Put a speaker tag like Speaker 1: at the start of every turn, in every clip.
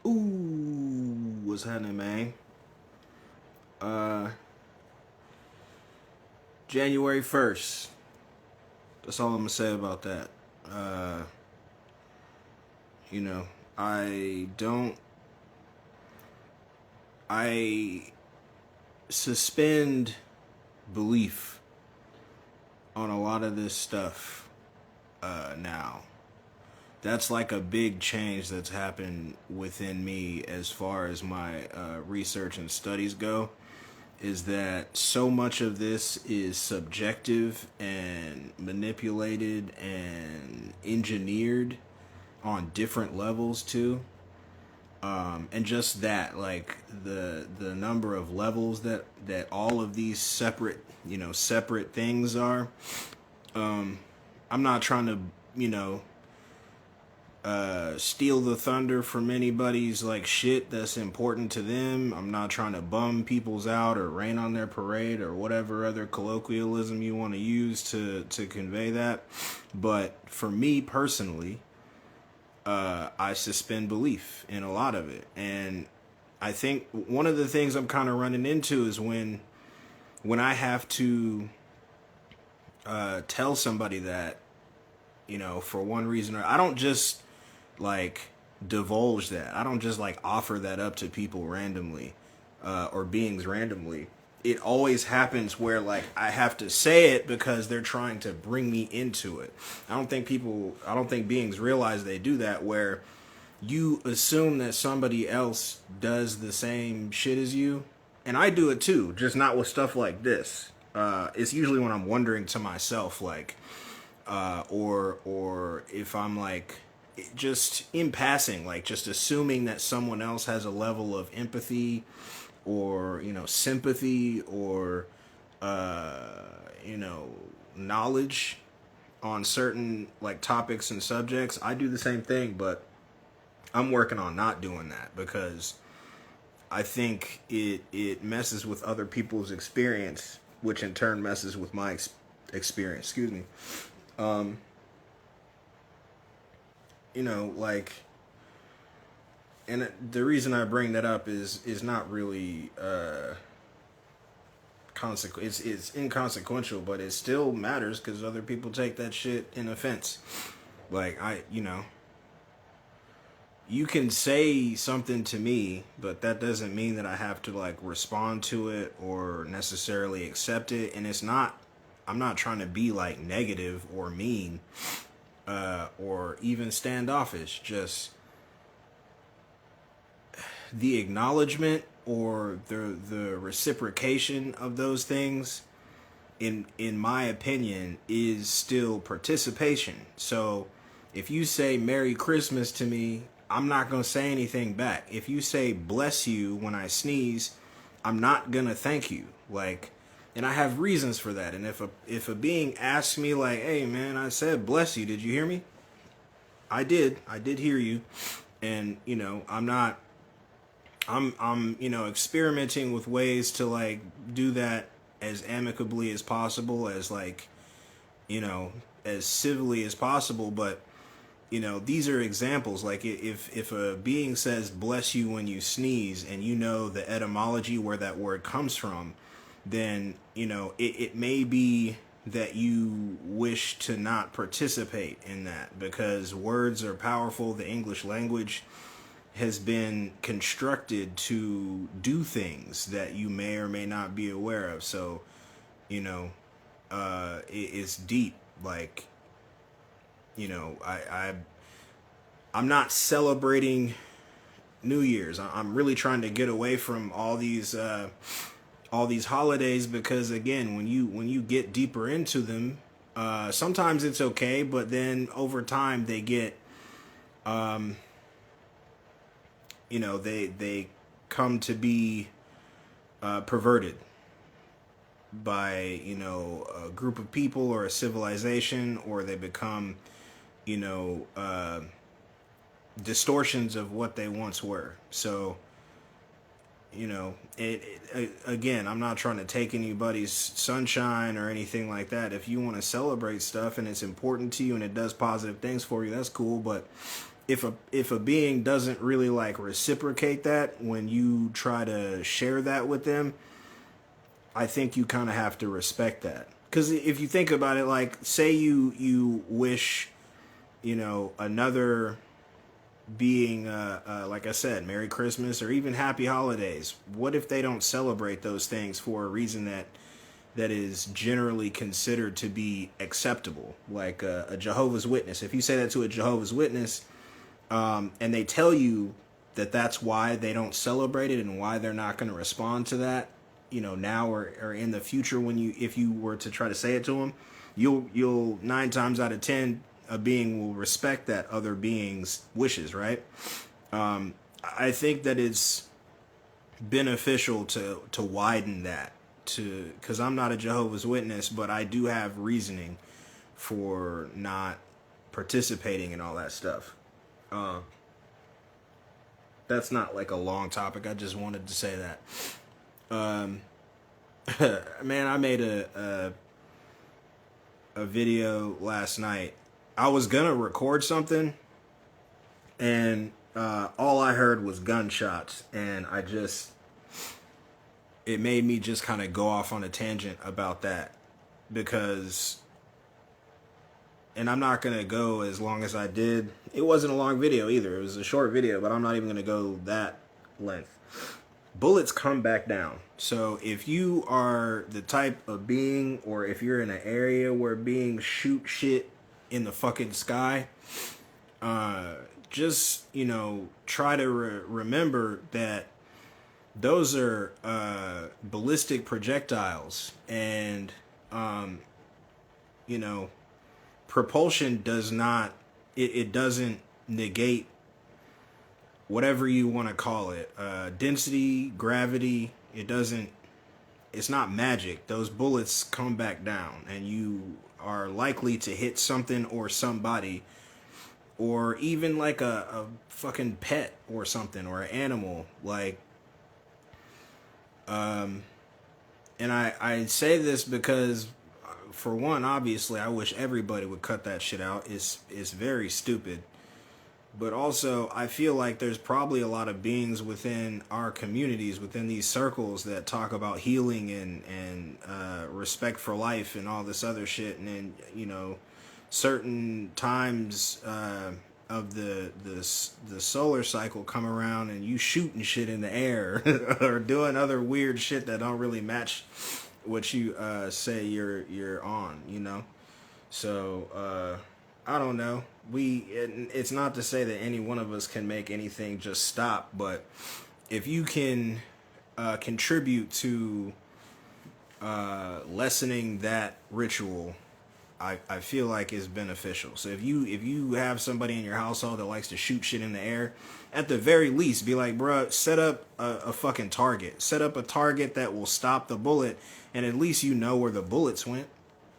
Speaker 1: Ooh, what's happening, man? Uh, January 1st. That's all I'm gonna say about that. Uh, you know, I don't. I suspend belief on a lot of this stuff now. That's like a big change that's happened within me as far as my research and studies go. Is that so much of this is subjective and manipulated and engineered on different levels too. And just that, like the number of levels that all of these separate things are. I'm not trying to you know steal the thunder from anybody's like shit that's important to them. I'm not trying to bum people's out or rain on their parade or whatever other colloquialism you want to use to convey that. But for me personally, I suspend belief in a lot of it, and I think one of the things I'm kind of running into is when I have to tell somebody that for one reason or I don't just like divulge that. I don't just like offer that up to people randomly or beings randomly. It always happens where like I have to say it because they're trying to bring me into it. I don't think beings realize they do that where you assume that somebody else does the same shit as you. And I do it too, just not with stuff like this. It's usually when I'm wondering to myself, like, or if I'm like just in passing, like just assuming that someone else has a level of empathy or sympathy or you know knowledge on certain like topics and subjects. I do the same thing, but I'm working on not doing that because I think it messes with other people's experience, which in turn messes with my experience. Excuse me. Um, like, and the reason I bring that up is not really it's inconsequential, but it still matters because other people take that shit in offense. Like you can say something to me, but that doesn't mean that I have to like respond to it or necessarily accept it. And I'm not trying to be like negative or mean, or even standoffish. Just the acknowledgement or the reciprocation of those things, in my opinion, is still participation. So if you say Merry Christmas to me, I'm not going to say anything back. If you say bless you when I sneeze, I'm not going to thank you. Like, and I have reasons for that. And if a being asks me like, "Hey man, I said bless you. Did you hear me?" I did. I did hear you. And, I'm experimenting with ways to like do that as amicably as possible, as like, as civilly as possible, but these are examples. Like if a being says bless you when you sneeze and you know the etymology where that word comes from, then it may be that you wish to not participate in that because words are powerful. The English language has been constructed to do things that you may or may not be aware of. So it's deep. Like, I'm not celebrating New Year's. I'm really trying to get away from all these holidays because again, when you get deeper into them, sometimes it's okay, but then over time they get they come to be perverted by a group of people or a civilization, or they become you know distortions of what they once were. So again, I'm not trying to take anybody's sunshine or anything like that. If you want to celebrate stuff and it's important to you and it does positive things for you, that's cool. But if a being doesn't really like reciprocate that when you try to share that with them, I think you kind of have to respect that. Because if you think about it, like, say you wish, another being, like I said, Merry Christmas or even Happy Holidays. What if they don't celebrate those things for a reason that is generally considered to be acceptable? Like a Jehovah's Witness. If you say that to a Jehovah's Witness, and they tell you that that's why they don't celebrate it and why they're not going to respond to that, now or in the future, if you were to try to say it to them, you'll 9 times out of 10 a being will respect that other being's wishes, right? I think that it's beneficial to widen that, because I'm not a Jehovah's Witness, but I do have reasoning for not participating in all that stuff. That's not like a long topic. I just wanted to say that. Man, I made a video last night. I was gonna record something, and all I heard was gunshots, and it made me just kind of go off on a tangent about that, because, and I'm not gonna go as long as I did. It wasn't a long video either. It was a short video, but I'm not even gonna go that length. Bullets come back down. So if you are the type of being, or if you're in an area where beings shoot shit in the fucking sky, just, try to remember that those are ballistic projectiles, and propulsion does not, it doesn't negate whatever you want to call it, density, gravity. It's not magic. Those bullets come back down, and you are likely to hit something or somebody, or even like a fucking pet or something, or an animal. Like, and I say this because, for one, obviously, I wish everybody would cut that shit out. It's very stupid. But also, I feel like there's probably a lot of beings within our communities, within these circles, that talk about healing and respect for life and all this other shit. And then, certain times of the solar cycle come around, and you shooting shit in the air or doing other weird shit that don't really match what you say you're on, So I don't know. It's not to say that any one of us can make anything just stop, but if you can contribute to lessening that ritual, I feel like it's beneficial. So if you have somebody in your household that likes to shoot shit in the air, at the very least, be like, bruh, set up a fucking target. Set up a target that will stop the bullet, and at least you know where the bullets went.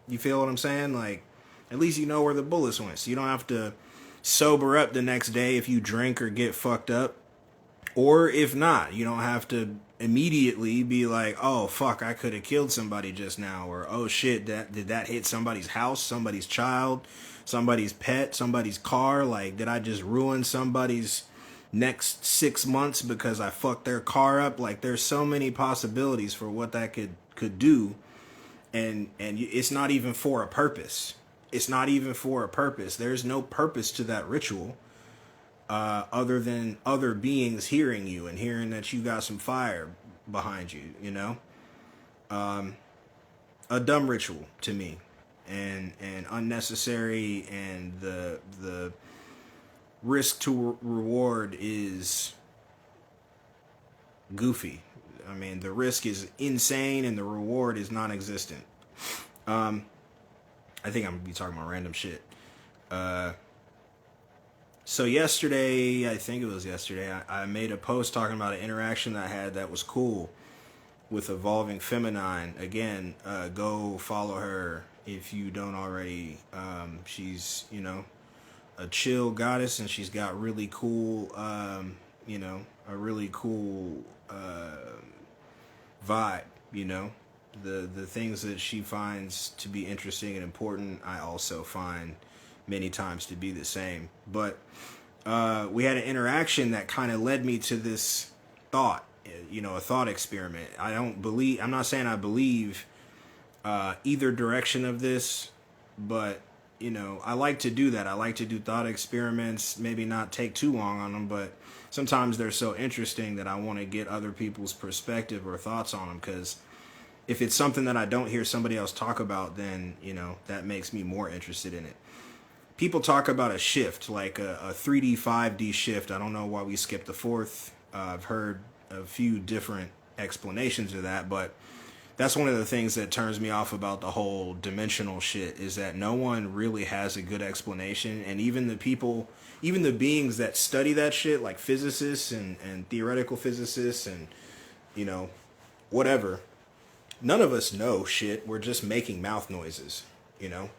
Speaker 1: You feel what I'm saying? Like, at least you know where the bullets went. So you don't have to sober up the next day if you drink or get fucked up. Or if not, you don't have to immediately be like, oh, fuck, I could have killed somebody just now. Or, oh, shit, did that hit somebody's house, somebody's child, somebody's pet, somebody's car? Like, did I just ruin somebody's next 6 months because I fucked their car up? Like, there's so many possibilities for what that could do. And it's not even for a purpose. It's not even for a purpose. There's no purpose to that ritual other than other beings hearing you and hearing that you got some fire behind you, a dumb ritual to me, and unnecessary, and the risk to reward is goofy. I mean, the risk is insane and the reward is non-existent. I think I'm gonna be talking about random shit. So yesterday, I think it was yesterday, I made a post talking about an interaction that I had that was cool with Evolving Feminine. Again, go follow her if you don't already. She's, a chill goddess, and she's got really cool, a really cool vibe, The things that she finds to be interesting and important, I also find many times to be the same. But we had an interaction that kind of led me to this thought, a thought experiment. I'm not saying I believe either direction of this, but I like to do that. I like to do thought experiments, maybe not take too long on them, but sometimes they're so interesting that I want to get other people's perspective or thoughts on them, because if it's something that I don't hear somebody else talk about, then, that makes me more interested in it. People talk about a shift, like a 3D, 5D shift. I don't know why we skipped the fourth. I've heard a few different explanations of that, but that's one of the things that turns me off about the whole dimensional shit, is that no one really has a good explanation. And even the beings that study that shit, like physicists and theoretical physicists and, whatever, none of us know shit. We're just making mouth noises.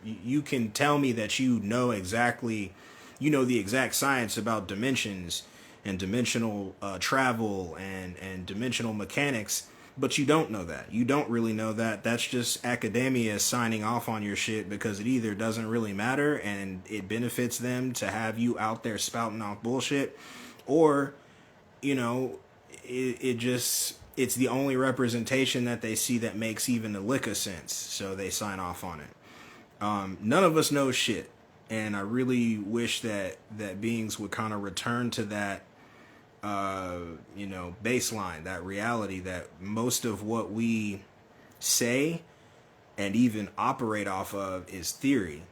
Speaker 1: You can tell me that you know the exact science about dimensions and dimensional travel and dimensional mechanics, but you don't know that. You don't really know that. That's just academia signing off on your shit because it either doesn't really matter and it benefits them to have you out there spouting off bullshit, or, it's the only representation that they see that makes even a lick of sense, so they sign off on it. None of us know shit, and I really wish that beings would kind of return to that, baseline, that reality, that most of what we say and even operate off of is theory.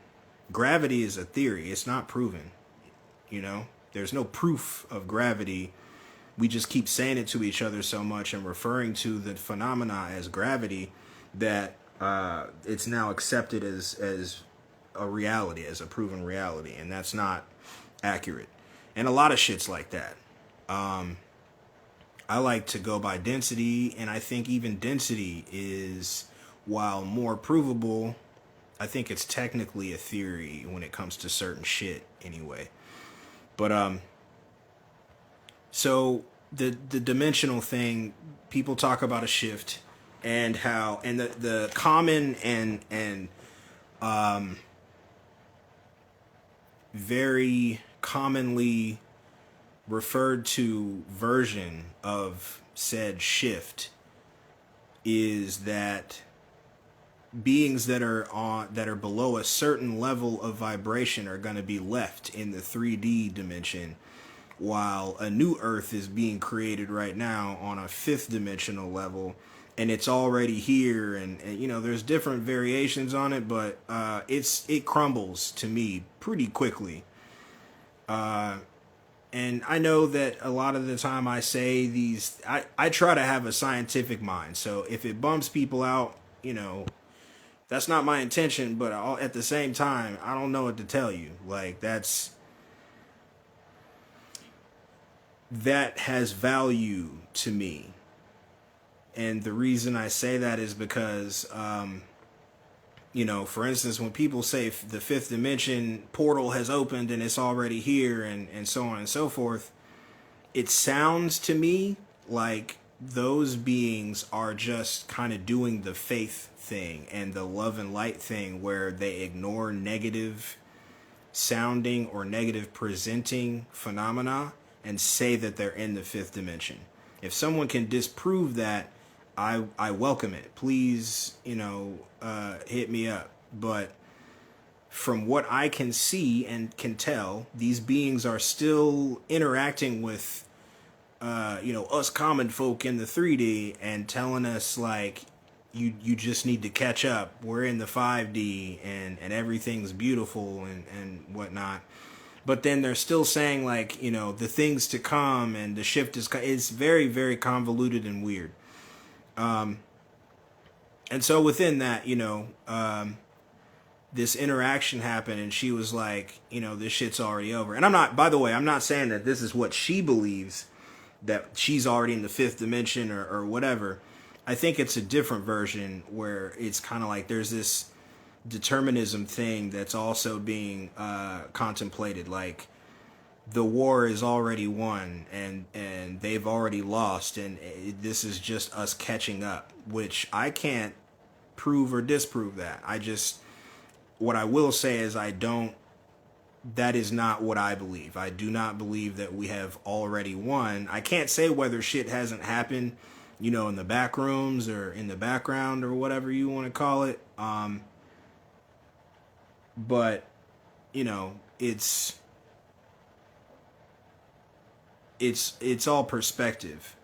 Speaker 1: Gravity is a theory. It's not proven. There's no proof of gravity. We just keep saying it to each other so much and referring to the phenomena as gravity that it's now accepted as a reality, as a proven reality, and that's not accurate. And a lot of shit's like that. I like to go by density, and I think even density is, while more provable, I think it's technically a theory when it comes to certain shit anyway. But so the dimensional thing, people talk about a shift, and how, and the common and very commonly referred to version of said shift is that beings that are below a certain level of vibration are going to be left in the 3D dimension, while a new Earth is being created right now on a 5th dimensional level, and it's already here, and there's different variations on it, but it crumbles to me pretty quickly. And I know that a lot of the time I say these, I try to have a scientific mind, so if it bums people out, that's not my intention, but at the same time, I don't know what to tell you. Like, that has value to me. And the reason I say that is because, for instance, when people say the 5th dimension portal has opened and it's already here and so on and so forth, it sounds to me like those beings are just kind of doing the faith thing and the love and light thing, where they ignore negative sounding or negative presenting phenomena and say that they're in the 5th dimension. If someone can disprove that, I welcome it. Please, hit me up. But from what I can see and can tell, these beings are still interacting with, us common folk in the 3D and telling us, like, you just need to catch up. We're in the 5D and everything's beautiful and whatnot. But then they're still saying, like, the things to come and the shift is very, very convoluted and weird. And so within that, this interaction happened, and she was like, this shit's already over. And I'm not saying that this is what she believes, that she's already in the 5th dimension or whatever. I think it's a different version where it's kind of like there's this determinism thing that's also being contemplated. Like, the war is already won and they've already lost, and this is just us catching up, which I can't prove or disprove that. What I will say is I don't that is not what I believe. I do not believe that we have already won. I can't say whether shit hasn't happened, you know, in the back rooms or in the background or whatever you want to call it. But you know, it's all perspective.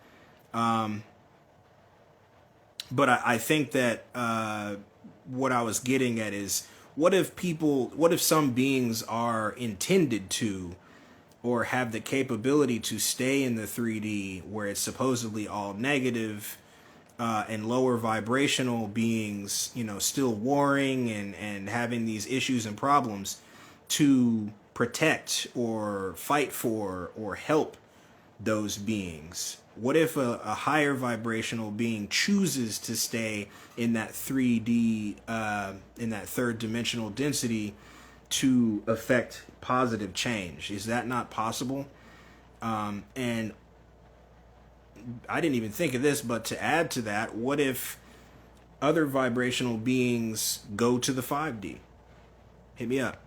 Speaker 1: But I think that what I was getting at is, what if some beings are intended to, or have the capability to stay in the 3D where it's supposedly all negative, and lower vibrational beings, you know, still warring and having these issues and problems, to protect or fight for or help those beings? What if a higher vibrational being chooses to stay in that 3D, in that third dimensional density, to affect positive change? Is that not possible? And I didn't even think of this, but to add to that, what if other vibrational beings go to the 5D? Hit me up.